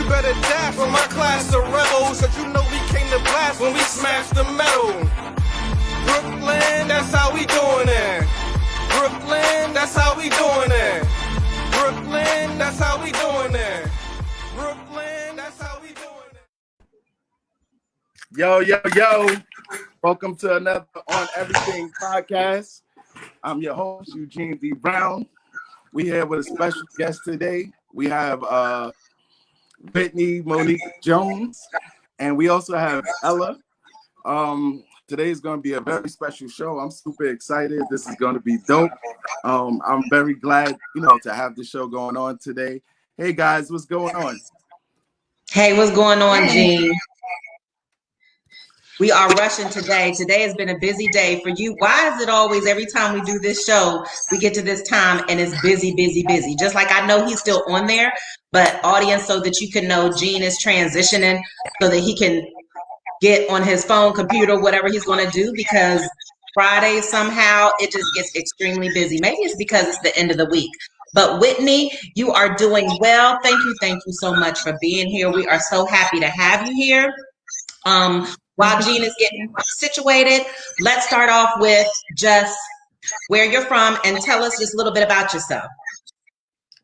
better dash from my class of rebels, cause you know we came to blast when we smashed the metal. Brooklyn, that's how we doing it. Brooklyn, that's how we doing it. Brooklyn, that's how we doing it. Brooklyn, that's how we doing it. Yo, yo, yo. Welcome to another On Everything podcast. I'm your host, Eugene D. Brown. We here with a special guest today. We have Whitney Monique Jones, and we also have Ella. Today is going to be a very special show. I'm super excited. This is going to be dope. I'm very glad, to have the show going on today. Hey guys, what's going on? Hey, what's going on, Gene? We are rushing today. Today has been a busy day for you. Why is it always every time we do this show, we get to this time and it's busy, busy, busy? Just like I know he's still on there, but audience, so that you can know Gene is transitioning so that he can get on his phone, computer, whatever he's going to do, because Friday somehow it just gets extremely busy. Maybe it's because it's the end of the week. But Whitney, you are doing well. Thank you so much for being here. We are so happy to have you here. While Gene is getting situated, let's start off with just where you're from and tell us just a little bit about yourself.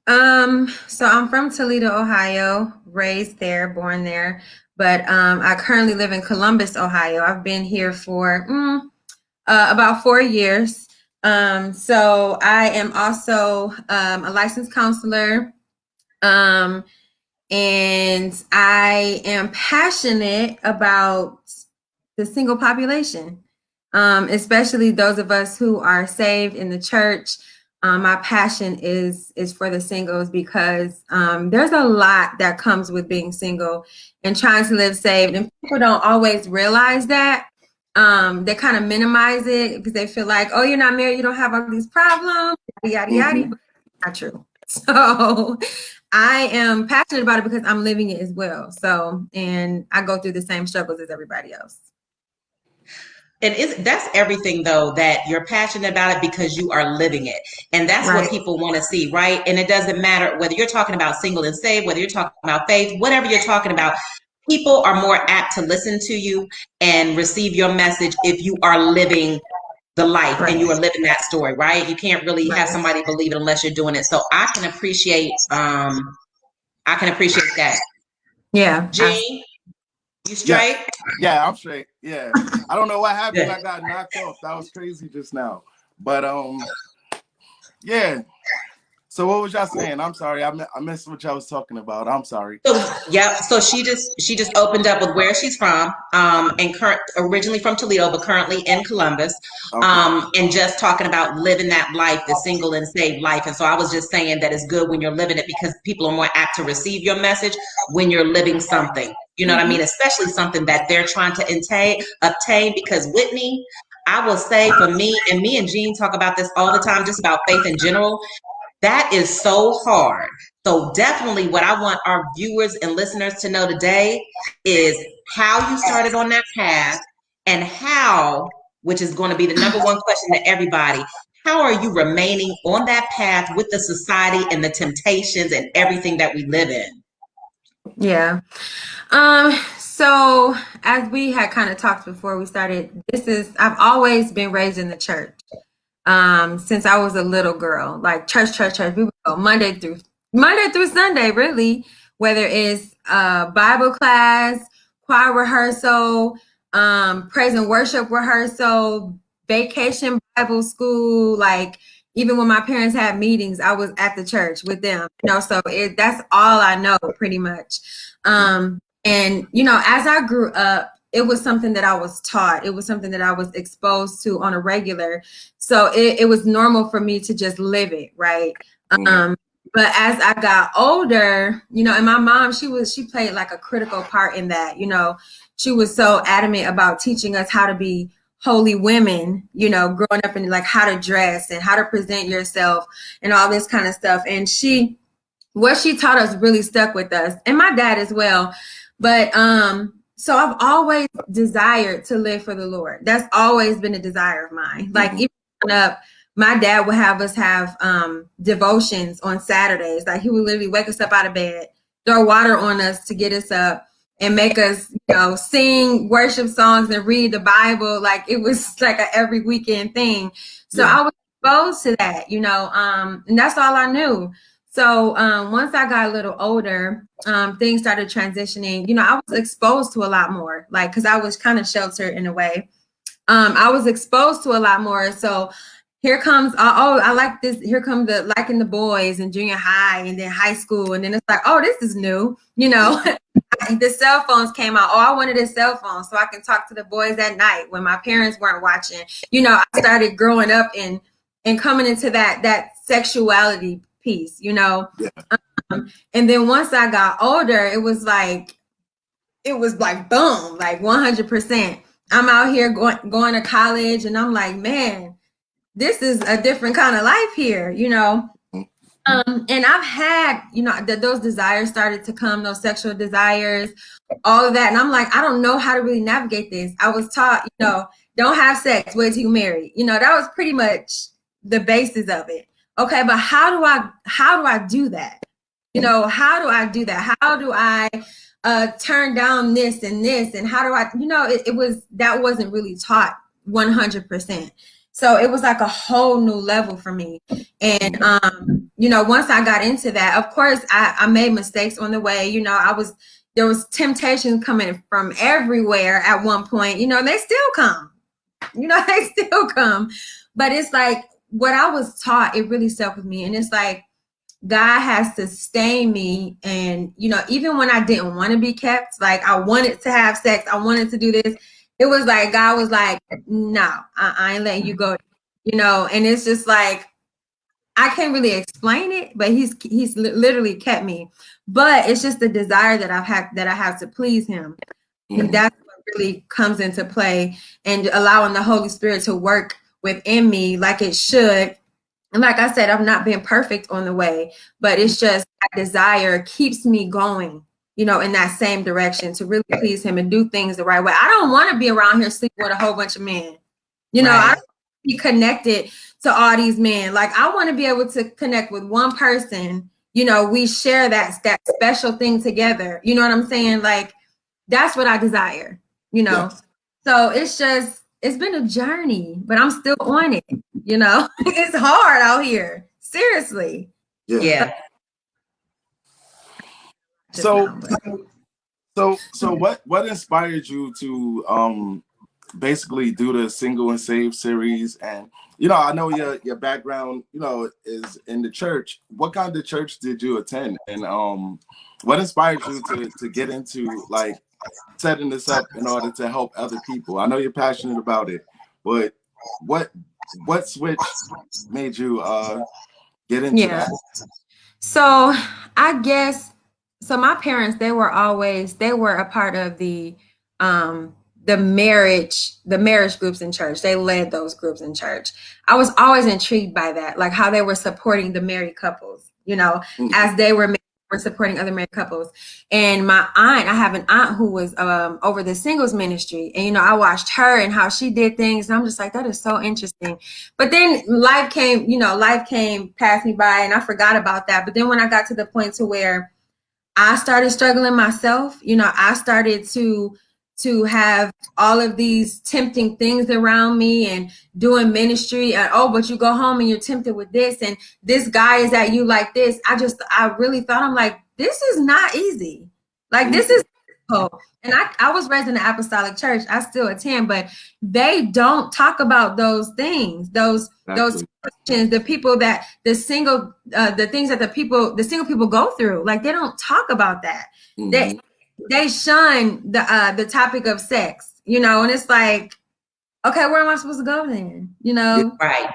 So I'm from Toledo, Ohio, raised there, born there, but I currently live in Columbus, Ohio. I've been here for about 4 years. So I am also a licensed counselor, and I am passionate about the single population, especially those of us who are saved in the church. My passion is for the singles, because there's a lot that comes with being single and trying to live saved, and people don't always realize that. They kind of minimize it because they feel like, oh, you're not married, you don't have all these problems, yada yada. But it's not true. So I am passionate about it because I'm living it as well. So, and I go through the same struggles as everybody else. And that's everything, though, that you're passionate about it because you are living it. And that's right. What people want to see, right? And it doesn't matter whether you're talking about single and saved, whether you're talking about faith, whatever you're talking about, people are more apt to listen to you and receive your message if you are living the life, right, and you are living that story, right? You can't really have somebody believe it unless you're doing it. So I can appreciate that. Yeah. Gene? You straight? Yeah, I'm straight. Yeah. I don't know what happened. I got knocked off. That was crazy just now. But yeah. So what was y'all saying? I'm sorry. I missed what y'all was talking about. I'm sorry. So she just opened up with where she's from, and originally from Toledo, but currently in Columbus. Okay. And just talking about living that life, the single and saved life. And so I was just saying that it's good when you're living it, because people are more apt to receive your message when you're living something. You know what I mean? Especially something that they're trying to obtain, because Whitney, I will say for me and Gene talk about this all the time, just about faith in general. That is so hard. So definitely what I want our viewers and listeners to know today is how you started on that path, and how, which is going to be the number one question to everybody, how are you remaining on that path with the society and the temptations and everything that we live in? Yeah. So as we had kind of talked before we started, I've always been raised in the church. Since I was a little girl, like church. We would go Monday through Sunday, really, whether it's Bible class, choir rehearsal, praise and worship rehearsal, vacation Bible school. Like, even when my parents had meetings, I was at the church with them, so that's all I know pretty much. And, as I grew up, it was something that I was taught. It was something that I was exposed to on a regular. So it was normal for me to just live it, right? But as I got older, and my mom, she played like a critical part in that. She was so adamant about teaching us how to be holy women, growing up, and like how to dress and how to present yourself and all this kind of stuff. And what she taught us really stuck with us, and my dad as well. But so I've always desired to live for the Lord. That's always been a desire of mine. Like, even growing up, my dad would have us have devotions on Saturdays. Like, he would literally wake us up out of bed, throw water on us to get us up and make us, sing worship songs and read the Bible. Like it was like a every weekend thing. So I was exposed to that, and that's all I knew. So once I got a little older, things started transitioning. I was exposed to a lot more, like, because I was kind of sheltered in a way. I was exposed to a lot more. So here comes, I like this. Here comes the liking the boys in junior high and then high school. And then it's like, oh, this is new. The cell phones came out. Oh, I wanted a cell phone so I can talk to the boys at night when my parents weren't watching. I started growing up and coming into that sexuality piece, and then once I got older, it was like boom, like 100%. I'm out here going to college, and I'm like, man, this is a different kind of life here, and I've had, those desires started to come, those sexual desires, all of that. And I'm like, I don't know how to really navigate this. I was taught, don't have sex, wait till you marry. That was pretty much the basis of it. Okay, but how do I do that? How do I do that? How do I turn down this and this? And how do I, that wasn't really taught 100%. So it was like a whole new level for me. And, once I got into that, of course, I made mistakes on the way. There was temptations coming from everywhere at one point, they still come, they still come. But it's like what I was taught, it really stuck with me. And it's like, God has sustained me. And, even when I didn't want to be kept, like I wanted to have sex, I wanted to do this. It was like, God was like, no, I ain't letting you go, and it's just like, I can't really explain it, but he's literally kept me. But it's just the desire that I have to please him. And that's what really comes into play, and allowing the Holy Spirit to work within me like it should. And like I said, I've not been perfect on the way, but it's just that desire keeps me going, in that same direction to really please him and do things the right way. I don't want to be around here sleeping with a whole bunch of men. I don't want to be connected to all these men. Like I want to be able to connect with one person. We share that special thing together. You know what I'm saying? Like that's what I desire, Yes. So it's been a journey, but I'm still on it. It's hard out here. Seriously. Yeah. So what inspired you to basically do the Single and Saved series? And I know your background is in the church. What kind of church did you attend? And what inspired you to get into like setting this up in order to help other people? I know you're passionate about it, but what switch made you get into that? So I guess, so my parents, they were a part of the marriage groups in church. They led those groups in church. I was always intrigued by that, like how they were supporting the married couples, as they were supporting other married couples. And I have an aunt who was over the singles ministry, and I watched her and how she did things, and I'm just like, that is so interesting. But then life came passed me by, and I forgot about that. But then when I got to the point to where I started struggling myself, I started to have all of these tempting things around me and doing ministry, and but you go home and you're tempted with this, and this guy is at you like this. I really thought, I'm like, this is not easy. Like this is difficult. And I was raised in the apostolic church. I still attend, but they don't talk about those things, those questions, the people that the things that the single people go through. Like they don't talk about that. They shun the topic of sex, and it's like, okay, where am I supposed to go then? Right.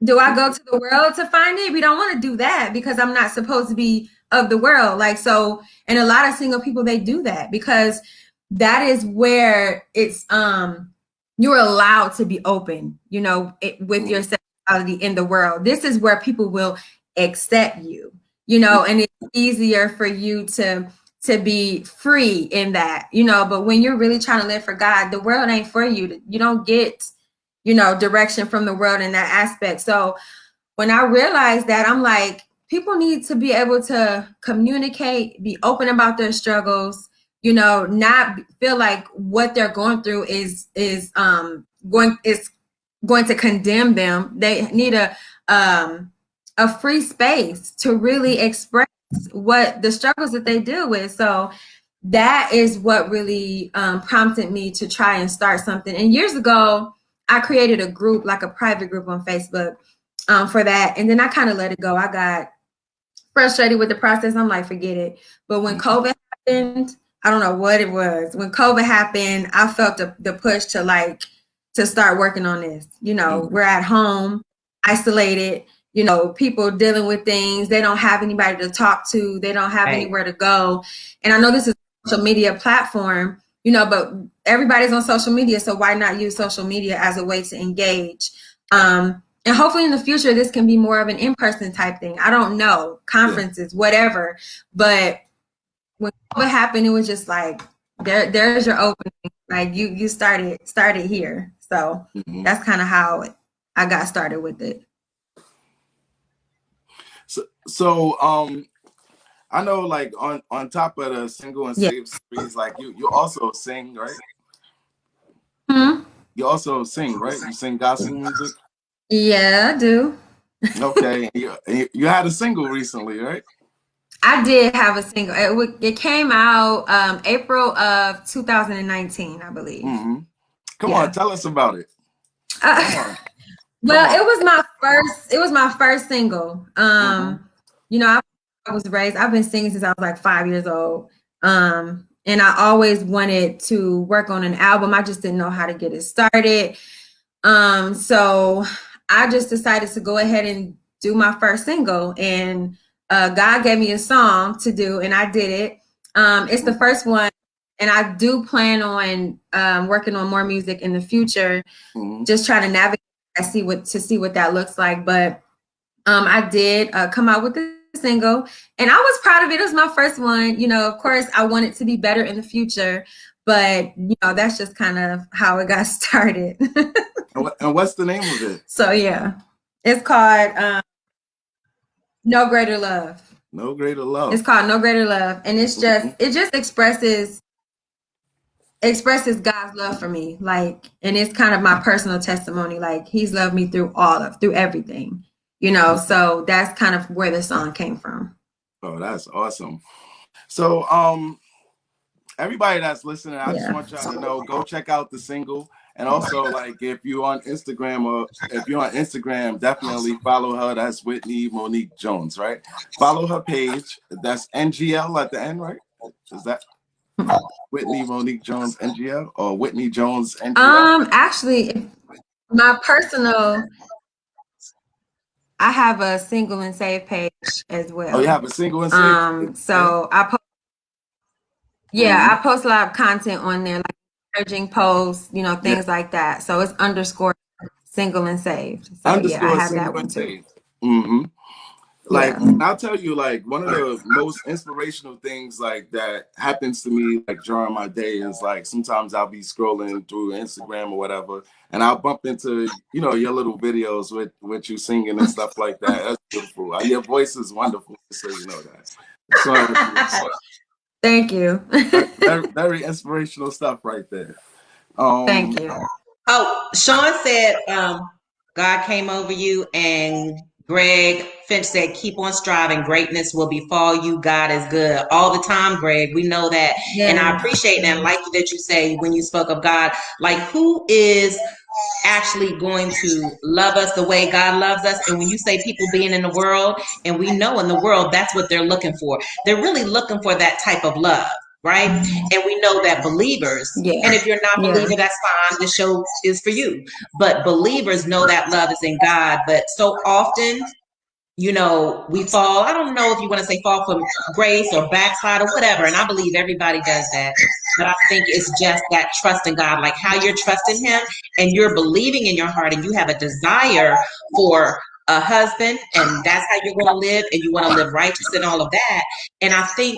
Do I go to the world to find it? We don't want to do that because I'm not supposed to be of the world. Like, so, and a lot of single people, they do that because that is where it's, you're allowed to be open, with your sexuality in the world. This is where people will accept you, and it's easier for you to be free in that, but when you're really trying to live for God, the world ain't for you. You don't get, direction from the world in that aspect. So when I realized that, I'm like, people need to be able to communicate, be open about their struggles, you know, not feel like what they're going through is going to condemn them. They need a free space to really express what the struggles that they deal with. So that is what really prompted me to try and start something. And years ago, I created a group, like a private group on Facebook for that. And then I kind of let it go. I got frustrated with the process. I'm like, forget it. But when COVID happened, I don't know what it was. When COVID happened, I felt the push to start working on this. You know, we're at home, isolated, you know, people dealing with things. They don't have anybody to talk to. They don't have anywhere to go. And I know this is a social media platform, you know, but everybody's on social media. So why not use social media as a way to engage? And hopefully in the future, this can be more of an in-person type thing. I don't know, conferences, whatever. But when COVID happened, it was just like, there's your opening. Like you started here. So that's kind of how I got started with it. So I know, like, on top of the single and save series, like you also sing, right? You also sing, right? You sing gospel music? Yeah, I do. Okay. You had a single recently, right? I did have a single. It came out April of 2019, I believe. Come on, tell us about it. Well, it was my first single. You know, I've been singing since I was like 5 years old. And I always wanted to work on an album. I just didn't know how to get it started. So I just decided to go ahead and do my first single, and God gave me a song to do, and I did it. It's the first one, and I do plan on working on more music in the future. Just trying to navigate, see what that looks like. But I did come out with the single, and I was proud of it. It was my first one. You know, of course, I want it to be better in the future, but you know, that's just kind of how it got started. And what's the name of it? So yeah, it's called No Greater Love. No Greater Love. It's called No Greater Love, and it just expresses God's love for me, like, and it's kind of my personal testimony. Like, He's loved me through everything, you know. So that's kind of where the song came from. Oh, that's awesome. So everybody that's listening, I just want y'all to know, go check out the single. And also, like, if you're on Instagram, definitely follow her. That's Whitney Monique Jones, right? Follow her page. That's NGL at the end, right? Is that Whitney Monique Jones NGL or Whitney Jones NGL? Actually, my personal, I have a single and save page as well. Oh, you have a single and save? So I post a lot of content on there, like encouraging posts, you know, things like that. So it's _ single and saved. So I have that one too. Like, I'll tell you, like, one of the most inspirational things like that happens to me, like, during my day is, like, sometimes I'll be scrolling through Instagram or whatever, and I'll bump into, you know, your little videos with you singing and stuff like that. That's beautiful. Your voice is wonderful, so you know that. So thank you. very, very inspirational stuff right there. Thank you. Oh, Sean said God came over you, and Greg Finch said, keep on striving. Greatness will befall you. God is good all the time, Greg. We know that. And I appreciate that. Like that you say when you spoke of God, like, who is actually going to love us the way God loves us? And when you say people being in the world, and we know in the world, that's what they're looking for. They're really looking for that type of love. Right. And we know that believers, and if you're not a believer, that's fine. The show is for you. But believers know that love is in God. But so often, you know, we fall. I don't know if you want to say fall from grace or backslide or whatever. And I believe everybody does that. But I think it's just that trust in God, like how you're trusting Him and you're believing in your heart and you have a desire for a husband, and that's how you're going to live, and you want to live righteous and all of that. And I think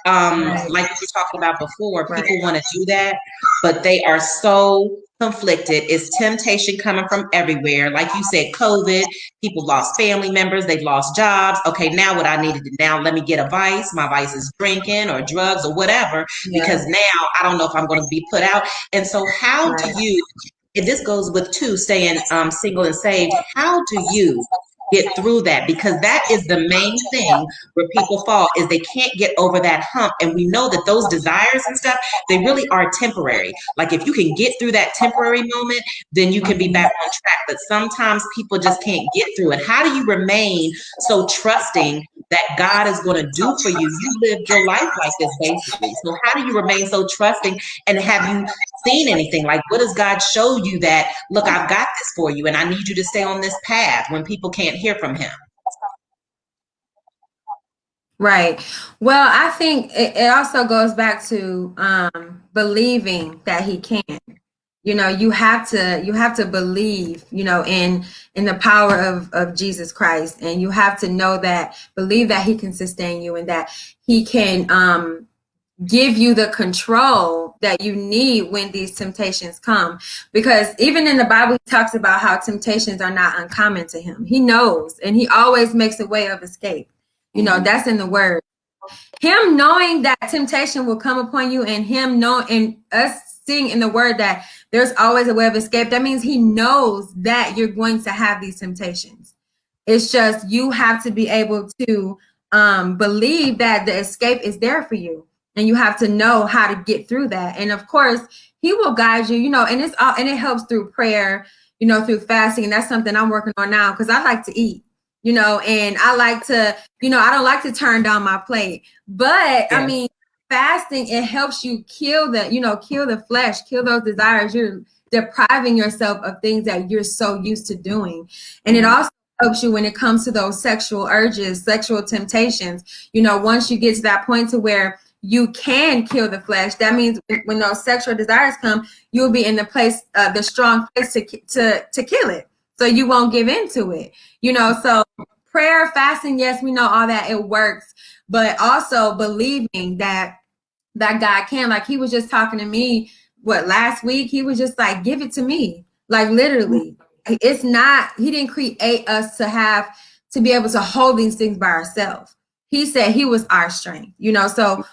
Right. like we were talking about before, Right. people want to do that, but they are so conflicted. It's temptation coming from everywhere. Like you said, COVID, people lost family members, they've lost jobs. Okay, now what I needed to now let me get a vice. My vice is drinking or drugs or whatever, Yeah. because now I don't know if I'm going to be put out. And so how do Right. you, and this goes with too, staying single and saved, how do you get through that? Because that is the main thing where people fall, is they can't get over that hump. And we know that those desires and stuff, they really are temporary. Like if you can get through that temporary moment, then you can be back on track. But sometimes people just can't get through it. How do you remain so trusting that God is going to do for you? You lived your life like this basically. So how do you remain so trusting? And have you seen anything? Like, what does God show you that, look, I've got this for you and I need you to stay on this path when people can't hear from him? Right. Well, I think it also goes back to believing that he can. You have to believe, in the power of Jesus Christ, and you have to know that, believe that he can sustain you and that he can give you the control that you need when these temptations come. Because even in the Bible, he talks about how temptations are not uncommon to him. He knows, and he always makes a way of escape. That's in the word. Him knowing that temptation will come upon you, and him knowing, and us seeing in the word that there's always a way of escape, that means he knows that you're going to have these temptations. It's just you have to be able to believe that the escape is there for you, and you have to know how to get through that. And of course, he will guide you, and it's all, and it helps through prayer, through fasting. And that's something I'm working on now, because I like to eat, and I like to, I don't like to turn down my plate. But Yeah. I mean, fasting, it helps you kill the flesh, kill those desires. You're depriving yourself of things that you're so used to doing. And it also helps you when it comes to those sexual urges, sexual temptations. Once you get to that point to where you can kill the flesh, that means when those sexual desires come, you'll be in the strong place to kill it. So you won't give into it. So prayer, fasting, yes, we know all that, it works, but also believing that God can. Like he was just talking to me, last week, he was just like, give it to me. Like literally, it's not, he didn't create us to be able to hold these things by ourselves. He said he was our strength, so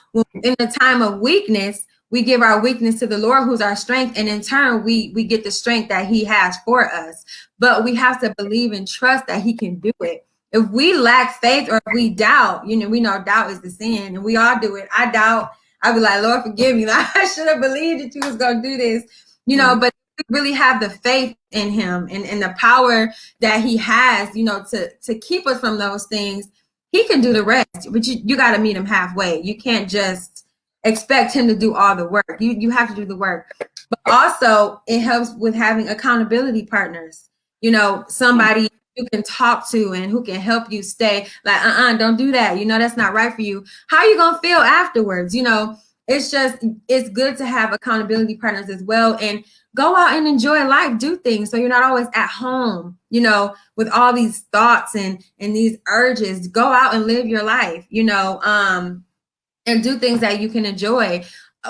in the time of weakness, we give our weakness to the Lord, who's our strength. And in turn, we get the strength that he has for us. But we have to believe and trust that he can do it. If we lack faith, or if we doubt, we know doubt is the sin, and we all do it. I doubt. I'll be like, Lord, forgive me. Like, I should have believed that you was going to do this, but we really have the faith in him, and the power that he has, to keep us from those things. He can do the rest, but you got to meet him halfway. You can't just expect him to do all the work. You have to do the work. But also, it helps with having accountability partners, somebody you can talk to and who can help you stay like, don't do that. That's not right for you. How are you going to feel afterwards? It's good to have accountability partners as well, and go out and enjoy life, do things. So you're not always at home, with all these thoughts and these urges. Go out and live your life, and do things that you can enjoy.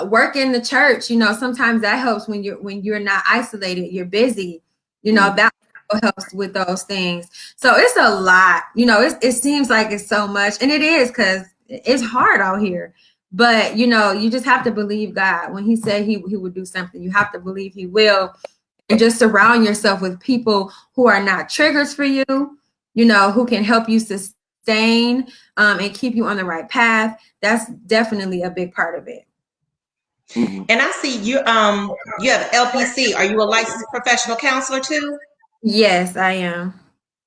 Work in the church, sometimes that helps when you're not isolated, you're busy, that helps with those things. So it's a lot, it seems like it's so much, and it is, because it's hard out here. But you just have to believe God. When he said he would do something, you have to believe he will. And just surround yourself with people who are not triggers for you, who can help you sustain and keep you on the right path. That's definitely a big part of it. And I see you you have LPC. Are you a licensed professional counselor too? Yes, I am.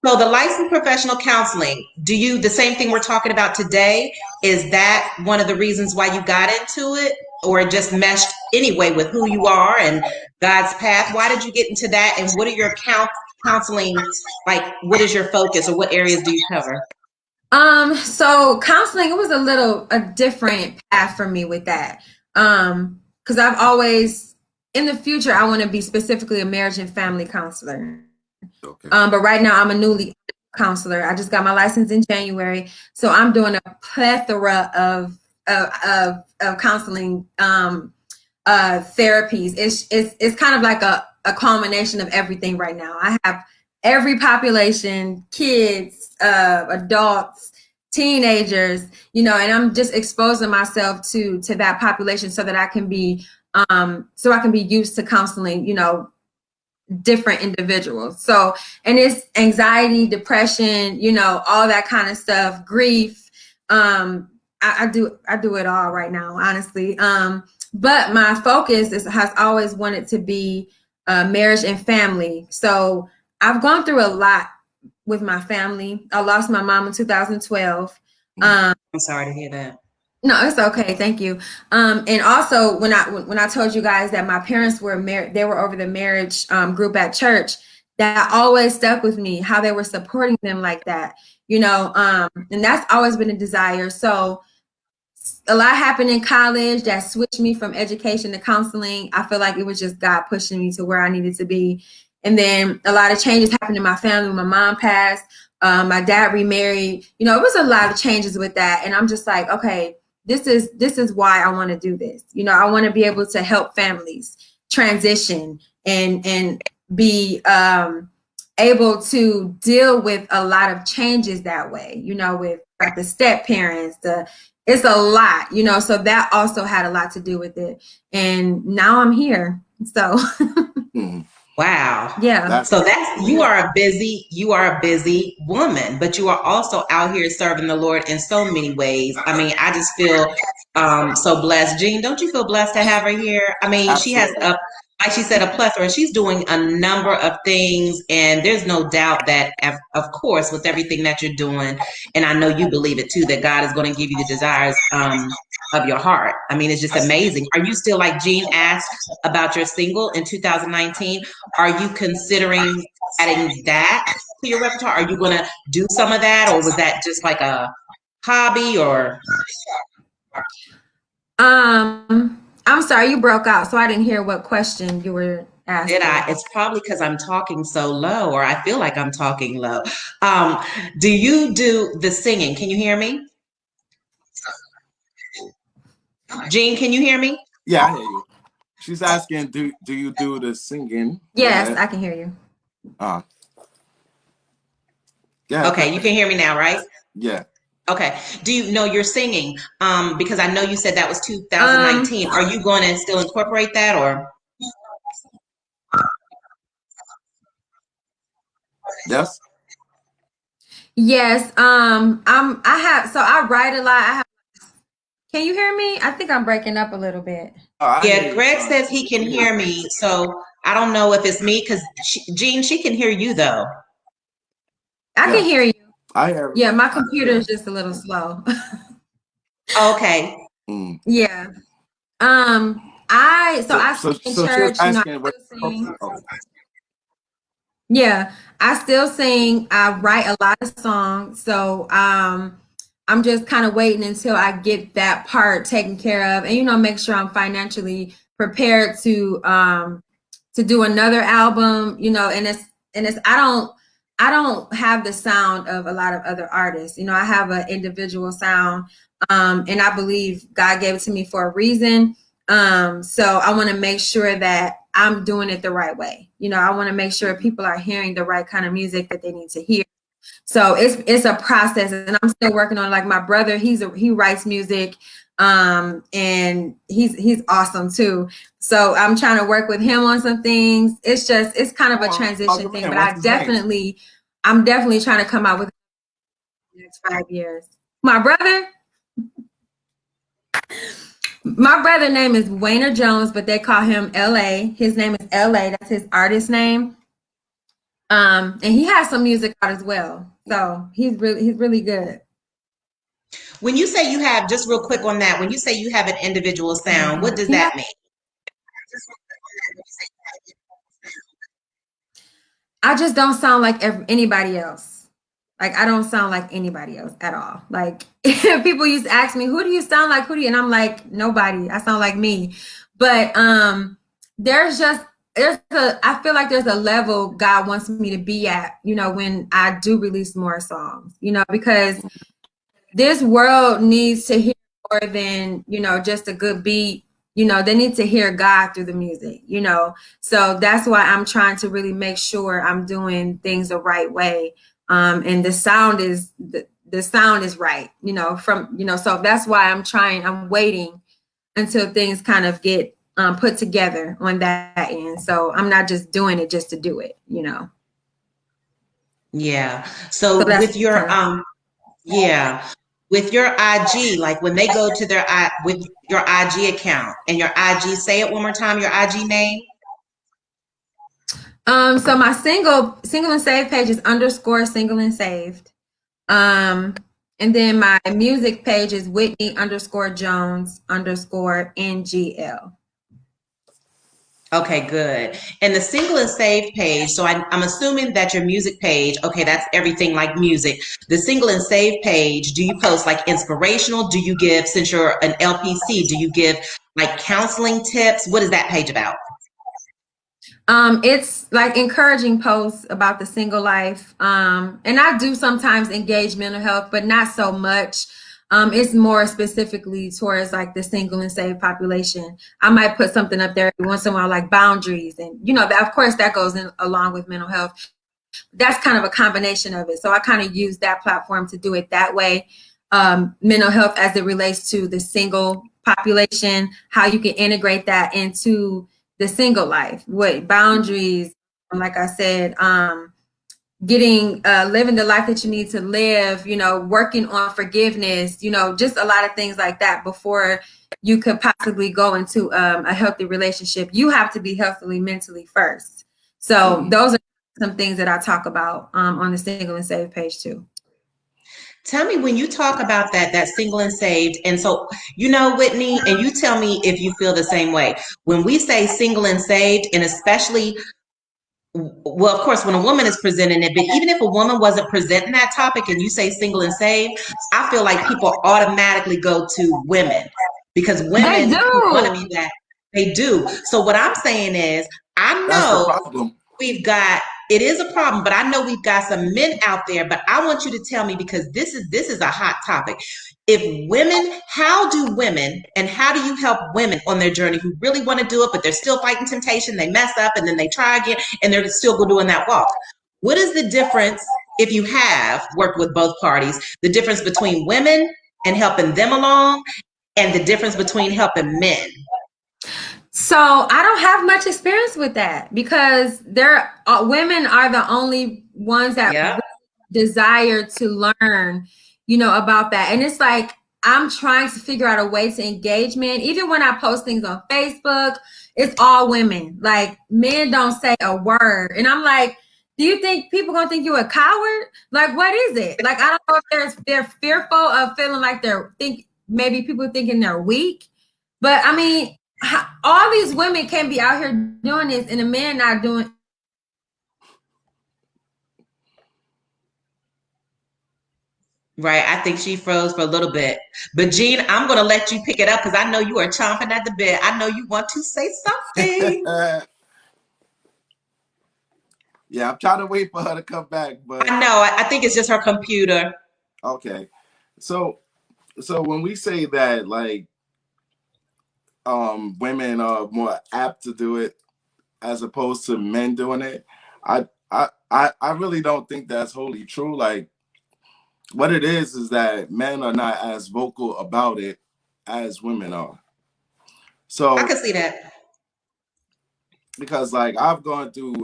So the licensed professional counseling, the same thing we're talking about today, is that one of the reasons why you got into it, or it just meshed anyway with who you are and God's path? Why did you get into that? And what are your counseling, like, what is your focus, or what areas do you cover? So counseling, it was a different path for me with that. Because I've always, in the future, I want to be specifically a marriage and family counselor. Okay. But right now I'm a newly counselor. I just got my license in January. So I'm doing a plethora of of counseling therapies. It's kind of like a culmination of everything right now. I have every population, kids, adults, teenagers, and I'm just exposing myself to that population so that I can be used to counseling, different individuals. So, and it's anxiety, depression, all that kind of stuff, grief. I do it all right now, honestly. But my focus has always wanted to be marriage and family. So I've gone through a lot with my family. I lost my mom in 2012. I'm sorry to hear that. No, it's okay. Thank you. And also when I told you guys that my parents were married, they were over the marriage group at church, that always stuck with me, how they were supporting them like that, and that's always been a desire. So a lot happened in college that switched me from education to counseling. I feel like it was just God pushing me to where I needed to be. And then a lot of changes happened in my family. My mom passed, my dad remarried, it was a lot of changes with that. And I'm just like, okay, this is why I want to do this. I want to be able to help families transition and be able to deal with a lot of changes that way, with like the step parents, it's a lot, so that also had a lot to do with it. And now I'm here. So wow. Yeah. So you are a busy woman, but you are also out here serving the Lord in so many ways. I mean, I just feel so blessed. Jean, don't you feel blessed to have her here? I mean, Absolutely. she has like she said, a plethora. She's doing a number of things, and there's no doubt that, of course, with everything that you're doing, and I know you believe it too, that God is going to give you the desires of your heart. I mean, it's just amazing. Are you still, like Jean asked about your single in 2019? Are you considering adding that to your repertoire? Are you going to do some of that, or was that just like a hobby? Or I'm sorry, you broke out, so I didn't hear what question you were asking. did I? It's probably because I'm talking so low, or I feel like I'm talking low. Do you do the singing? Can you hear me? Jean, can you hear me? Yeah, I hear you. She's asking, do you do the singing? Yes, I can hear you. Yeah. Okay, you can hear me now, right? Yeah. Okay. Do you know you're singing? Because I know you said that was 2019. Are you going to still incorporate that, or? Yes. Yes. I write a lot. Can you hear me? I think I'm breaking up a little bit. Yeah, Greg says he can hear me, so I don't know if it's me, because Jean, she can hear you though. I can hear you. I hear. Yeah, my computer is just a little slow. Okay. Yeah. I sing in church. Yeah, I still sing. I write a lot of songs. So I'm just kind of waiting until I get that part taken care of, and make sure I'm financially prepared to do another album. And it's I don't have the sound of a lot of other artists. I have an individual sound, and I believe God gave it to me for a reason. So I want to make sure that I'm doing it the right way. I want to make sure people are hearing the right kind of music that they need to hear. So it's a process, and I'm still working on, like, my brother, he writes music, and he's awesome too. So I'm trying to work with him on some things. It's kind of a transition thing, but I'm definitely trying to come out with the next 5 years. My brother name is Wayner Jones, but they call him LA. His name is LA. That's his artist name. And he has some music out as well. So he's really good. When you say you have, just real quick on that, when you say you have an individual sound, what does that mean? I just don't sound like anybody else. Like, I don't sound like anybody else at all. Like, people used to ask me, who do you sound like? And I'm like, nobody. I sound like me. But I feel like there's a level God wants me to be at, when I do release more songs, because this world needs to hear more than, you know, just a good beat. You know, they need to hear God through the music, you know. So that's why I'm trying to really make sure I'm doing things the right way. And the sound is the sound is right, you know, from, you know, so that's why I'm waiting until things kind of get put together on that end. So I'm not just doing it just to do it, you know. Yeah. So So that's with your kind of yeah, with your IG, like when they go to their I with your IG account and your IG, say it one more time, your IG name. so my single and saved page is underscore single and saved. Um, and then my music page is Whitney underscore Jones underscore NGL. Okay, good. And the single and save page, so I'm assuming that your music page, okay, that's everything like music. The single and save page, do you post like inspirational? Do you give, since you're an LPC, do you give like counseling tips? What is that page about? It's like encouraging posts about the single life. And I do sometimes engage mental health, but not so much. It's more specifically towards like the single and saved population. I might put something up there every once in a while, like boundaries. And, you know, that, of course, that goes in along with mental health. That's kind of a combination of it. So I kind of use that platform to do it that way. Mental health as it relates to the single population, how you can integrate that into the single life, what boundaries, like I said, getting living the life that you need to live, you know, working on forgiveness, you know, just a lot of things like that before you could possibly go into a healthy relationship. You have to be healthily mentally first. So those are some things that I talk about on the single and saved page too. Tell me when you talk about that single and saved, and so you know, Whitney, and you tell me if you feel the same way. When we say single and saved, and especially, well, of course, when a woman is presenting it, but even if a woman wasn't presenting that topic and you say single and saved, I feel like people automatically go to women because They women who want to do. be that, they do. So what I'm saying is, I That's the know problem. we've got, it is a problem, but I know we've got some men out there, but I want you to tell me because this is a hot topic. If women, how do women and how do you help women on their journey who really want to do it, but they're still fighting temptation, they mess up and then they try again and they're still doing that walk? What is the difference, if you have worked with both parties, the difference between women and helping them along and the difference between helping men? So I don't have much experience with that because women are the only ones that Yeah. really desire to learn, you know, about that. And it's like I'm trying to figure out a way to engage men. Even when I post things on Facebook, it's all women. Like men don't say a word, and I'm like, do you think people gonna think you a coward? Like, what is it? Like, I don't know if they're fearful of feeling like maybe people thinking they're weak, but I mean all these women can be out here doing this and a man not doing. Right. I think she froze for a little bit. But Jean, I'm going to let you pick it up because I know you are chomping at the bit. I know you want to say something. Yeah, I'm trying to wait for her to come back, but I know. I think it's just her computer. okay. So when we say that like women are more apt to do it as opposed to men doing it, I really don't think that's wholly true. Like what it is that men are not as vocal about it as women are. I So can see that. because like I've gone through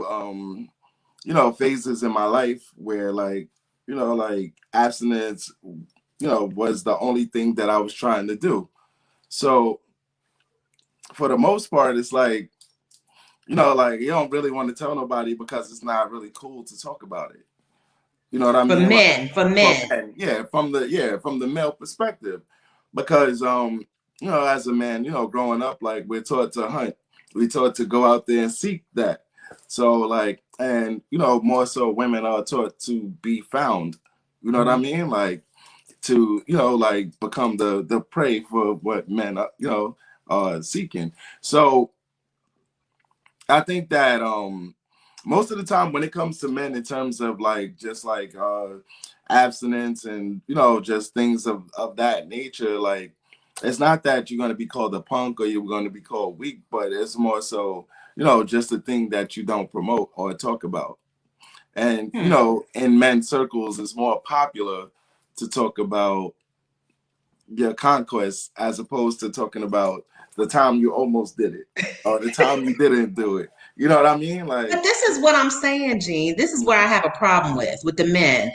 you know phases in my life where like you know like abstinence you know was the only thing that I was trying to do. So for the most part it's like you know like you don't really want to tell nobody because it's not really cool to talk about it. You know what I For mean? Like men, for for men. men, from the male perspective, because you know, as a man, you know, growing up, like we're taught to hunt, we taught to go out there and seek that. So like, and you know, more so, women are taught to be found. You know what I mean? Like to you know, like become the prey for what men are, you know, are seeking. So I think that most of the time when it comes to men in terms of like just like abstinence and you know just things of that nature, like it's not that you're going to be called a punk or you're going to be called weak, but it's more so, just a thing that you don't promote or talk about. And, in men's circles, it's more popular to talk about your conquest as opposed to talking about the time you almost did it or the time you didn't do it. You know what I mean? Like, But this is what I'm saying, Gene. This is where I have a problem with the men.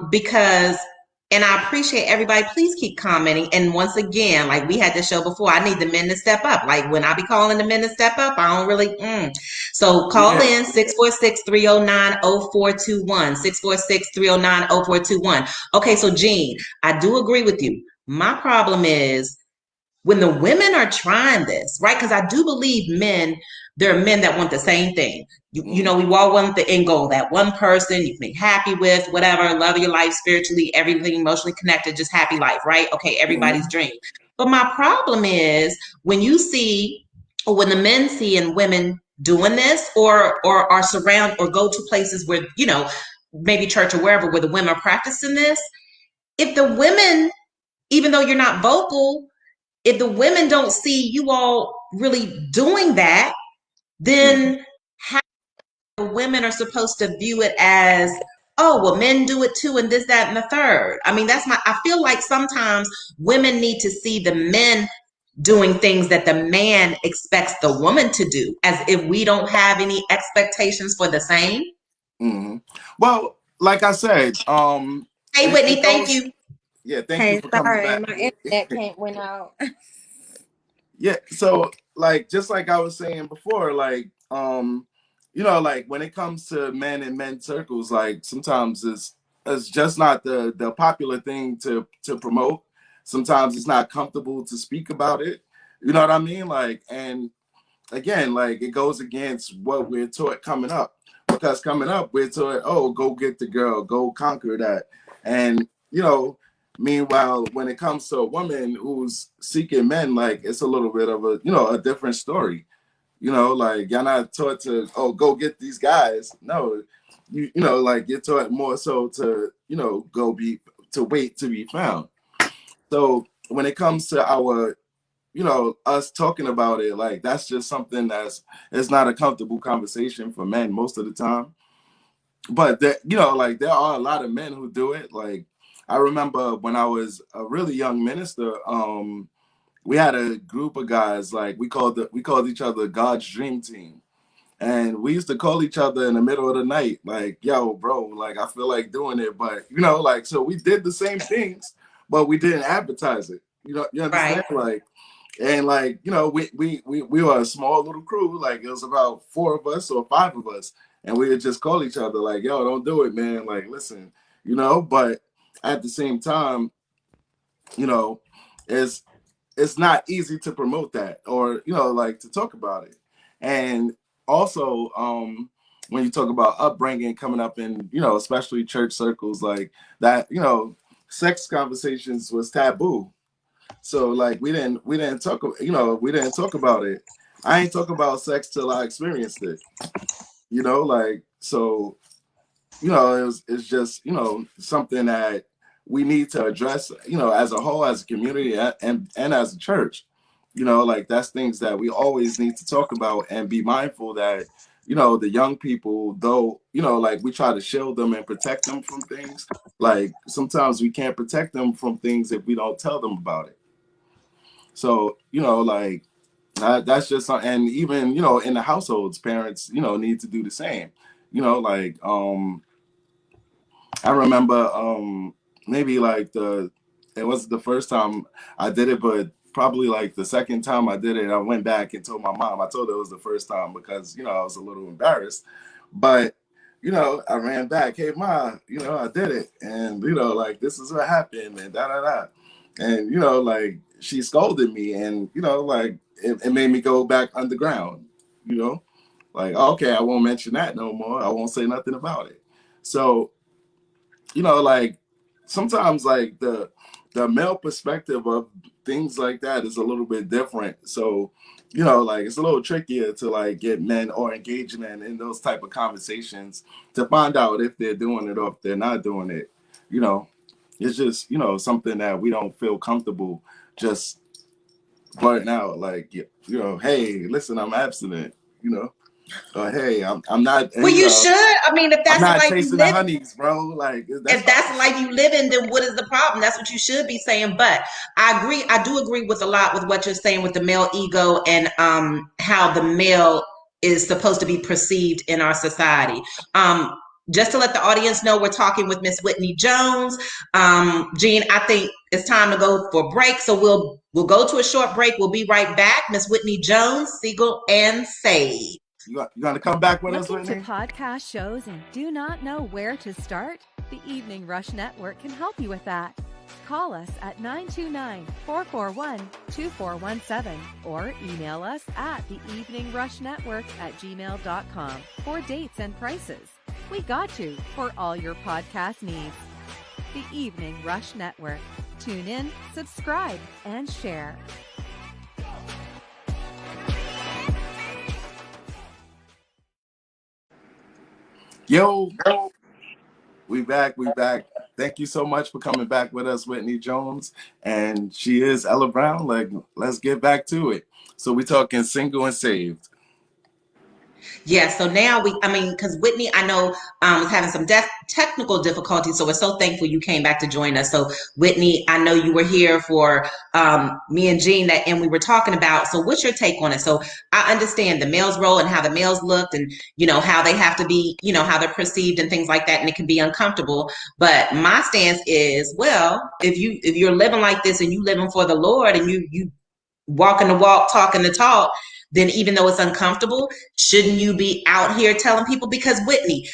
Because, and I appreciate everybody, please keep commenting. And once again, like we had this show before, I need the men to step up. Like when I be calling the men to step up, I don't really, So call yeah. in 646-309-0421, 646-309-0421. Okay, so Gene, I do agree with you. My problem is when the women are trying this, right? Because I do believe there are men that want the same thing. We all want the end goal, that one person you can be happy with, whatever, love your life spiritually, everything emotionally connected, just happy life, right? Okay, everybody's dream. But my problem is when you see, or when the men see and women doing this, or are surrounded or go to places where, maybe church or wherever, where the women are practicing this, if the women, even though you're not vocal, if the women don't see you all really doing that, then how the women are supposed to view it as, oh, well, men do it too, and this, that, and the third. I mean, I feel like sometimes women need to see the men doing things that the man expects the woman to do, as if we don't have any expectations for the same. Well, like I said, Hey, Whitney, thank you. Yeah, thank you Hey, for coming sorry, back. my internet went out. Yeah, so like just like I was saying before, like like when it comes to men in men's circles, like sometimes it's just not the popular thing to promote. Sometimes it's not comfortable to speak about it. You know what I mean? Like, and again, like it goes against what we're taught coming up. Because coming up, we're taught, oh, go get the girl, go conquer that. And, meanwhile, when it comes to a woman who's seeking men, like it's a little bit of a different story. Like you're not taught to, oh, go get these guys. No, like you're taught more so to, to wait to be found. So when it comes to our us talking about it, like that's just something it's not a comfortable conversation for men most of the time. But like there are a lot of men who do it. Like I remember when I was a really young minister, we had a group of guys, like we called each other God's Dream Team. And we used to call each other in the middle of the night, like, yo, bro, like I feel like doing it. But like so we did the same things, but we didn't advertise it. You understand? Right. Like, and like, we were a small little crew. Like it was about 4 of us or 5 of us. And we would just call each other like, yo, don't do it, man. Like, listen, but at the same time, it's not easy to promote that or, like to talk about it. And also, when you talk about upbringing coming up in, especially church circles like that, sex conversations was taboo. So like we didn't talk about it. I ain't talk about sex till I experienced it. Like so, it's just something that we need to address. As a whole, as a community, and as a church. Like that's things that we always need to talk about and be mindful that the young people, though like we try to shield them and protect them from things. Like sometimes we can't protect them from things if we don't tell them about it. So, like that's just something, and even, in the households, parents, need to do the same. Like I remember maybe like it wasn't the first time I did it, but probably like the second time I did it, I went back and told my mom. I told her it was the first time because, I was a little embarrassed. But, I ran back, hey ma, I did it. And, like this is what happened and da da da. And, like she scolded me and, like it made me go back underground, like, okay, I won't mention that no more. I won't say nothing about it. So, like sometimes like the male perspective of things like that is a little bit different. So, like it's a little trickier to like get men or engage men in those type of conversations to find out if they're doing it or if they're not doing it. it's just, you know, something that we don't feel comfortable just blurting out. Like, you know, hey, listen, I'm abstinent. You know, or hey, I'm not. Well, You you know, should. I mean, if I'm that's the not life you chasing the live, honeys, bro. Like that's if that's the life you live in, then what is the problem? That's what you should be saying. But I agree. I do agree with a lot with what you're saying with the male ego and how the male is supposed to be perceived in our society. Just to let the audience know, we're talking with Miss Whitney Jones. Jean, I think it's time to go for a break, so we'll go to a short break. We'll be right back. Miss Whitney Jones, Siegel and Save. you gonna come back with us, Looking to Whitney? podcast shows and do not know where to start? The Evening Rush Network can help you with that. Call us at 929-441-2417 or email us at theeveningrushnetwork@gmail.com for dates and prices. We got you for all your podcast needs. The Evening Rush Network. Tune in, subscribe, and share. Yo, we back. Thank you so much for coming back with us, Whitney Jones. And she is Ella Brown. Like, let's get back to it. So we talking single and saved. Yeah, so now because Whitney, I know, was having some technical difficulties, so we're so thankful you came back to join us. So Whitney, I know you were here for me and Jean and we were talking about, so what's your take on it? So I understand the male's role and how the males looked and, you know, how they have to be, you know, how they're perceived and things like that, and it can be uncomfortable. But my stance is, well, if you're living like this and you living for the Lord and you walking the walk, talking the talk, then even though it's uncomfortable, shouldn't you be out here telling people? Because Whitney,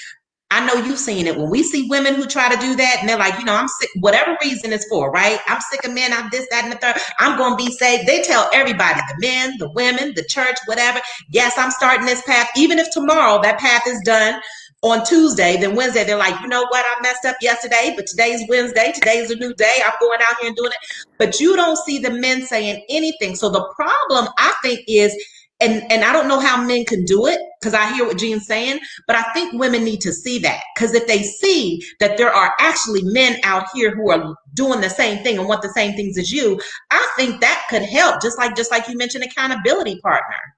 I know you've seen it. When we see women who try to do that and they're like, you know, I'm sick, whatever reason it's for, right? I'm sick of men, I'm this, that, and the third. I'm going to be saved. They tell everybody, the men, the women, the church, whatever. Yes, I'm starting this path. Even if tomorrow that path is done on Tuesday, then Wednesday, they're like, you know what? I messed up yesterday, but today's Wednesday. Today's a new day. I'm going out here and doing it. But you don't see the men saying anything. So the problem, I think, is, and I don't know how men can do it, because I hear what Jean's saying, but I think women need to see that. Because if they see that there are actually men out here who are doing the same thing and want the same things as you, I think that could help. Just like you mentioned, accountability partner.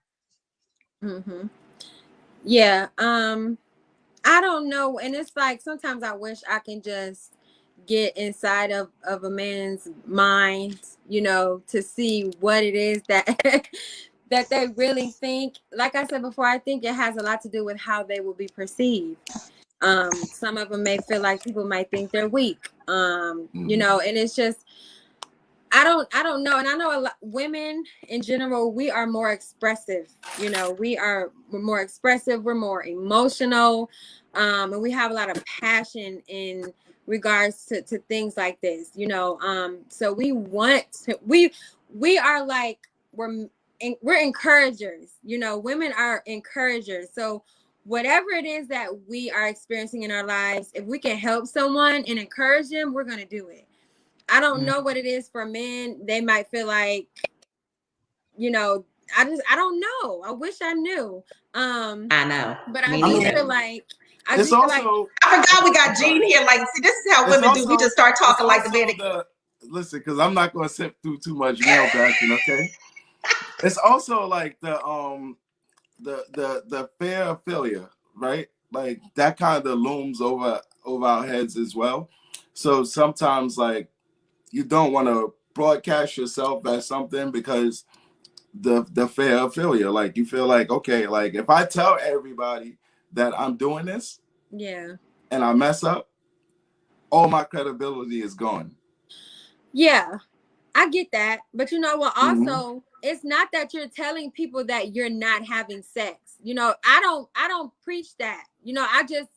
Mm-hmm. Yeah. I don't know. And it's like, sometimes I wish I can just get inside of a man's mind, you know, to see what it is that that they really think. Like I said before, I think it has a lot to do with how they will be perceived. Some of them may feel like people might think they're weak. You know, and it's just, I don't know. And I know a lot, women in general, we are more expressive. You know, we're more expressive. We're more emotional. And we have a lot of passion in regards to things like this, you know. So we are like, we're encouragers, you know. Women are encouragers. So whatever it is that we are experiencing in our lives, if we can help someone and encourage them, we're going to do it. I don't know what it is for men. They might feel like, you know, I don't know. I wish I knew. I know. But I do feel like, I forgot we got Jean here. Like, see, this is how women do. We just start talking like the man. Listen, because I'm not going to sip through too much male bashing, okay? It's also like the fear of failure, right? Like that kind of looms over our heads as well. So sometimes, like, you don't want to broadcast yourself as something because the fear of failure. Like, you feel like, okay, like if I tell everybody that I'm doing this, yeah, and I mess up, all my credibility is gone. Yeah, I get that. But you know what? Also, it's not that you're telling people that you're not having sex. You know, I don't preach that. You know, I just,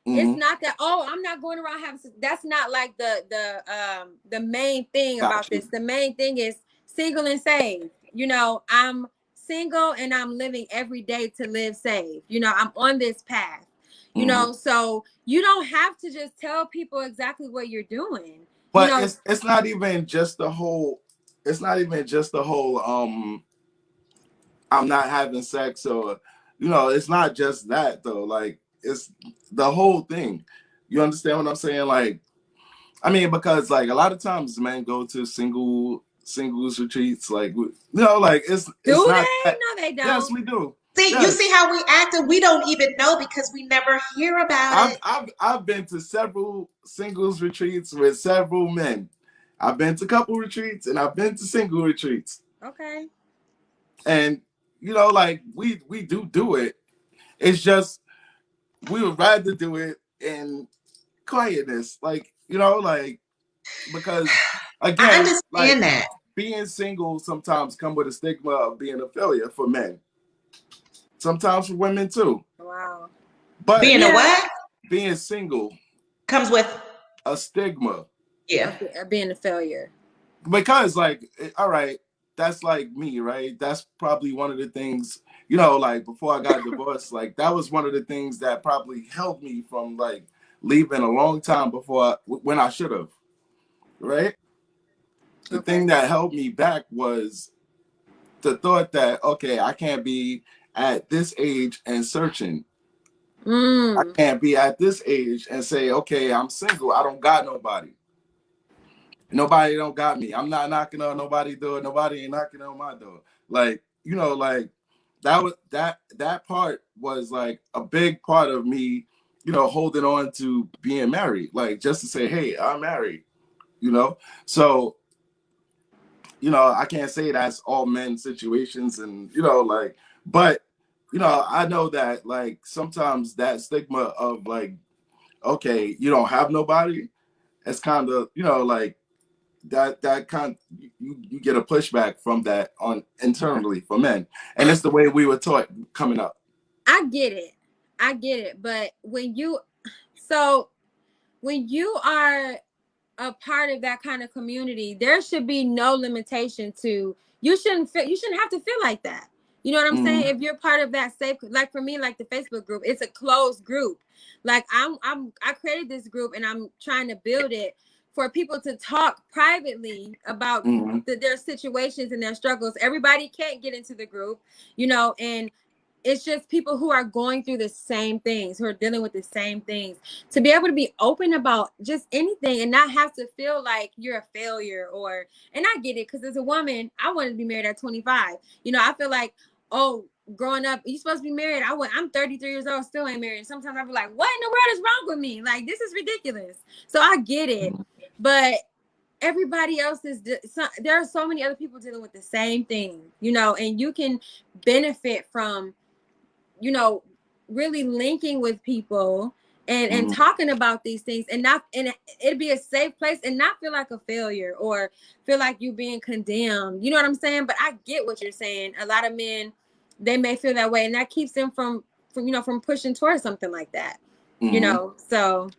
it's not that, oh, I'm not going around having sex. That's not like the main thing about this. The main thing is single and saved. You know, I'm single and I'm living every day to live saved. You know, I'm on this path. You know, so you don't have to just tell people exactly what you're doing. But you know, it's not even just the whole, I'm not having sex, or, you know, it's not just that though. Like, it's the whole thing. You understand what I'm saying? Like, I mean, because like a lot of times men go to singles retreats, like like it's Do not they? that. No, they Yes, don't. we do. See, you Yes, see how we act, and we don't even know because we never hear about it. I've been to several singles retreats with several men. I've been to couple retreats and I've been to single retreats, Okay. and like we do it. It's just we would rather do it in quietness, like like because I again, like understand that. being single sometimes come with a stigma of being a failure for men. Sometimes for women too. Wow. But Being a Yeah. what being single, comes with, a stigma. yeah. Being a failure. Because like, all right, that's like me, right? That's probably one of the things, like before I got divorced, like that was one of the things that probably held me from like leaving a long time before when I should have, right? The Okay. thing that held me back was the thought that, okay, I can't be at this age and searching. I Mm. can't be at this age and say, okay, I'm single. I don't got nobody. Nobody don't got me. I'm not knocking on nobody's door. Nobody ain't knocking on my door. Like, like that was that part was like a big part of me, holding on to being married. Like just to say, hey, I'm married, So, I can't say that's all men situations and like, but I know that like sometimes that stigma of like, okay, you don't have nobody, it's kind of, like that kind you get a pushback from that on internally for men. And it's the way we were taught coming up. I get it. But when you are a part of that kind of community, there should be no limitation to you shouldn't have to feel like that. You know what I'm saying? Mm-hmm. If you're part of that safe, like for me, like the Facebook group, it's a closed group. Like I created this group and I'm trying to build it for people to talk privately about Mm-hmm. their situations and their struggles. Everybody can't get into the group, and it's just people who are going through the same things, who are dealing with the same things, to be able to be open about just anything and not have to feel like you're a failure and I get it. Cause as a woman, I wanted to be married at 25. I feel like, oh, growing up, you're supposed to be married. I'm 33 years old, still ain't married. Sometimes I be like, what in the world is wrong with me? Like, this is ridiculous. So I get it. But everybody else there are so many other people dealing with the same thing, and you can benefit from really linking with people and talking about these things and it'd be a safe place and not feel like a failure or feel like you being condemned. You know what I'm saying? But I get what you're saying. A lot of men, they may feel that way and that keeps them from pushing towards something like that. So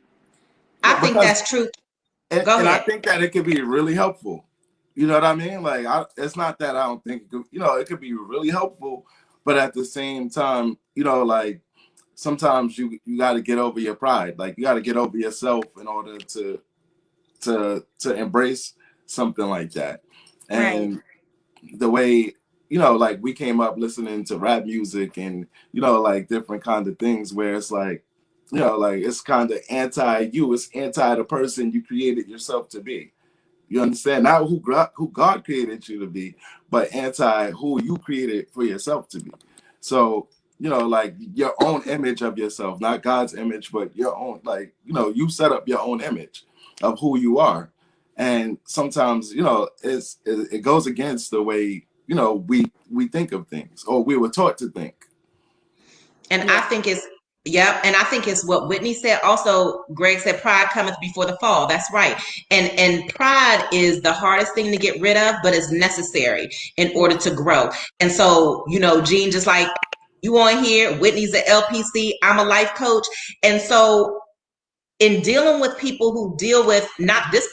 I yeah. think Because that's true. and Go I ahead. think that it could be really helpful. You know what I mean? Like it's not that I don't think it could be really helpful, but at the same time, like sometimes you got to get over your pride. Like you got to get over yourself in order to embrace something like that. Right. And the way like we came up listening to rap music and like different kind of things where it's like like it's kind of anti you, it's anti the person you created yourself to be. You understand? Not who God created you to be, but anti who you created for yourself to be. So, like your own image of yourself, not God's image, but your own, like, you set up your own image of who you are. And sometimes, it goes against the way, we think of things or we were taught to think. And Yeah. I think it's, yep. And I think it's what Whitney said. Also, Greg said, pride cometh before the fall. That's right. And pride is the hardest thing to get rid of, but it's necessary in order to grow. And so, Gene, just like you on here, Whitney's an LPC, I'm a life coach. And so in dealing with people who deal with not this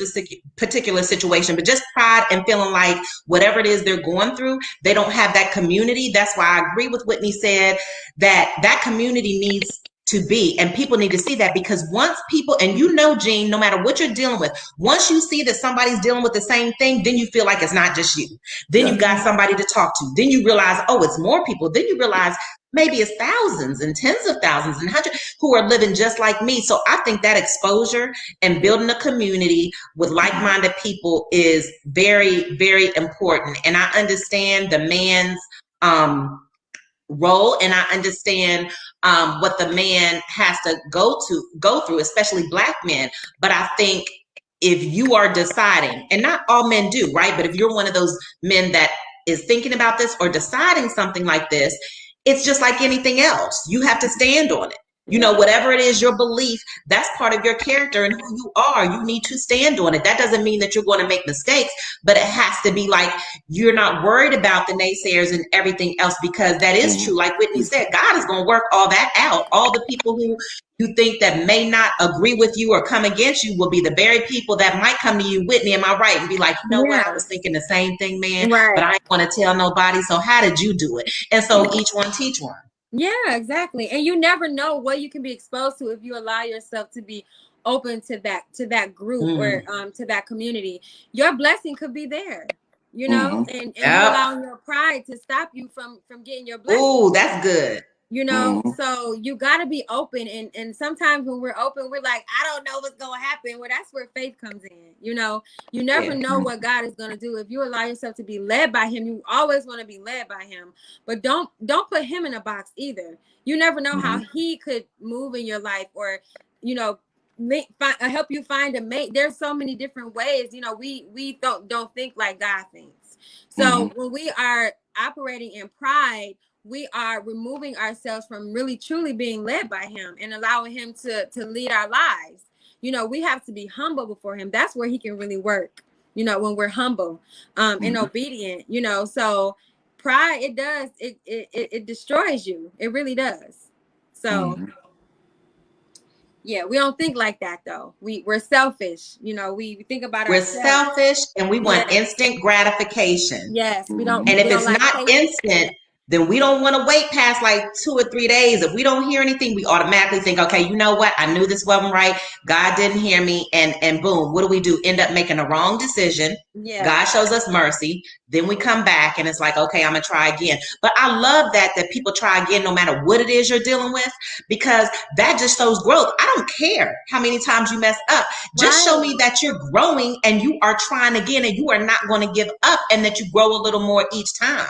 particular situation, but just pride and feeling like whatever it is they're going through, they don't have that community. That's why I agree with Whitney said that community needs to be. And people need to see that, because once people, and you know, Jean, no matter what you're dealing with, once you see that somebody's dealing with the same thing, then you feel like it's not just you. Then you got somebody to talk to. Then you realize, oh, it's more people. Then you realize maybe it's thousands and tens of thousands and hundreds who are living just like me. So I think that exposure and building a community with like-minded people is very, very important. And I understand the man's role, and I understand what the man has to go through, especially Black men. But I think if you are deciding, and not all men do, right? But if you're one of those men that is thinking about this or deciding something like this, it's just like anything else. You have to stand on it. You know, whatever it is, your belief, that's part of your character and who you are. You need to stand on it. That doesn't mean that you're going to make mistakes, but it has to be like you're not worried about the naysayers and everything else, because that is true. Like Whitney said, God is going to work all that out. All the people who you think that may not agree with you or come against you will be the very people that might come to you, Whitney, am I right? And be like, you know what? I was thinking the same thing, man, but I didn't want to tell nobody. So how did you do it? And so each one teach one. Yeah, exactly. And you never know what you can be exposed to if you allow yourself to be open to that group or to that community. Your blessing could be there, you know, and you allowing your pride to stop you from getting your blessing. Oh, that's good. You know, so you got to be open. And sometimes when we're open, we're like, I don't know what's going to happen. Well, that's where faith comes in. You know, you never know what God is going to do. If you allow yourself to be led by him, you always want to be led by him. But don't put him in a box either. You never know how he could move in your life, or, you know, help you find a mate. There's so many different ways. You know, we don't think like God thinks. So when we are operating in pride, we are removing ourselves from really truly being led by him and allowing him to lead our lives. You know, we have to be humble before him. That's where he can really work, you know, when we're humble and obedient, you know. So pride, it destroys you. It really does. So yeah, we don't think like that though. We're selfish, you know. We think about ourselves. We're selfish and we want instant gratification. Yes, we don't. And if it's not instant, then we don't want to wait past like 2 or 3 days. If we don't hear anything, we automatically think, okay, you know what? I knew this wasn't right. God didn't hear me. And boom, what do? End up making a wrong decision. Yeah. God shows us mercy. Then we come back and it's like, okay, I'm going to try again. But I love that people try again no matter what it is you're dealing with, because that just shows growth. I don't care how many times you mess up. Just show me that you're growing and you are trying again and you are not going to give up, and that you grow a little more each time.